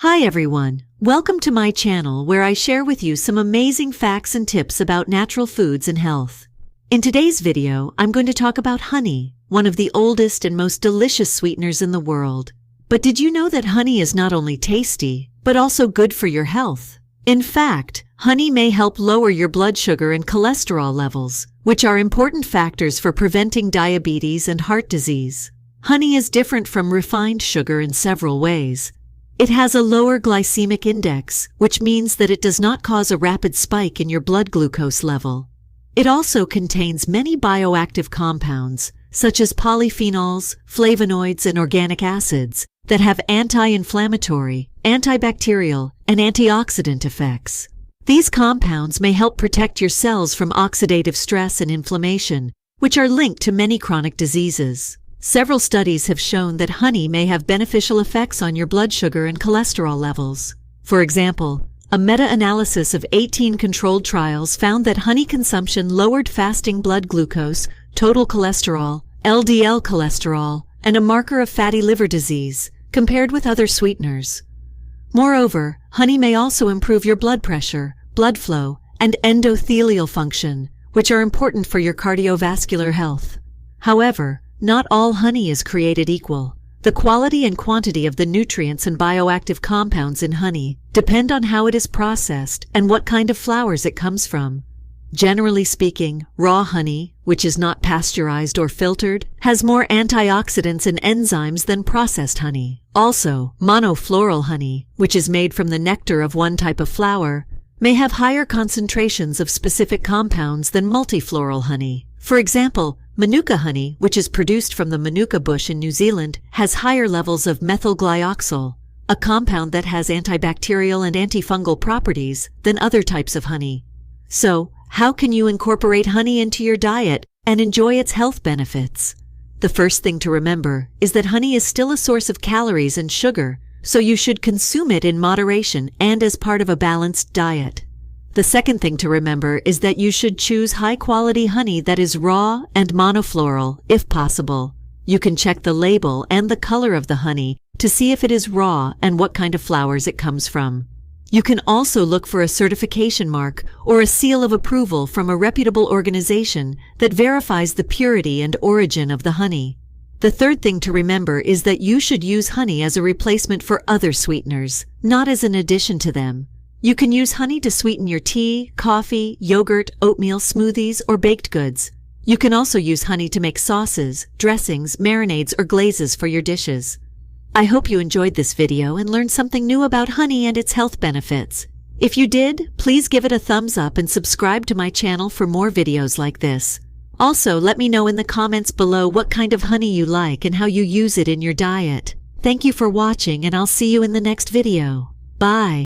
Hi everyone, welcome to my channel where I share with you some amazing facts and tips about natural foods and health. In today's video, I'm going to talk about honey, one of the oldest and most delicious sweeteners in the world. But did you know that honey is not only tasty, but also good for your health? In fact, honey may help lower your blood sugar and cholesterol levels, which are important factors for preventing diabetes and heart disease. Honey is different from refined sugar in several ways. It has a lower glycemic index, which means that it does not cause a rapid spike in your blood glucose level. It also contains many bioactive compounds, such as polyphenols, flavonoids, and organic acids, that have anti-inflammatory, antibacterial, and antioxidant effects. These compounds may help protect your cells from oxidative stress and inflammation, which are linked to many chronic diseases. Several studies have shown that honey may have beneficial effects on your blood sugar and cholesterol levels. For example, a meta-analysis of 18 controlled trials found that honey consumption lowered fasting blood glucose, total cholesterol, LDL cholesterol, and a marker of fatty liver disease, compared with other sweeteners. Moreover, honey may also improve your blood pressure, blood flow, and endothelial function, which are important for your cardiovascular health. However, not all honey is created equal. The quality and quantity of the nutrients and bioactive compounds in honey depend on how it is processed and what kind of flowers it comes from. Generally speaking, raw honey, which is not pasteurized or filtered, has more antioxidants and enzymes than processed honey. Also, monofloral honey, which is made from the nectar of one type of flower, may have higher concentrations of specific compounds than multifloral honey. For example, Manuka honey, which is produced from the Manuka bush in New Zealand, has higher levels of methylglyoxal, a compound that has antibacterial and antifungal properties than other types of honey. So, how can you incorporate honey into your diet and enjoy its health benefits? The first thing to remember is that honey is still a source of calories and sugar, so you should consume it in moderation and as part of a balanced diet. The second thing to remember is that you should choose high-quality honey that is raw and monofloral, if possible. You can check the label and the color of the honey to see if it is raw and what kind of flowers it comes from. You can also look for a certification mark or a seal of approval from a reputable organization that verifies the purity and origin of the honey. The third thing to remember is that you should use honey as a replacement for other sweeteners, not as an addition to them. You can use honey to sweeten your tea, coffee, yogurt, oatmeal, smoothies, or baked goods. You can also use honey to make sauces, dressings, marinades, or glazes for your dishes. I hope you enjoyed this video and learned something new about honey and its health benefits. If you did, please give it a thumbs up and subscribe to my channel for more videos like this. Also, let me know in the comments below what kind of honey you like and how you use it in your diet. Thank you for watching, and I'll see you in the next video. Bye.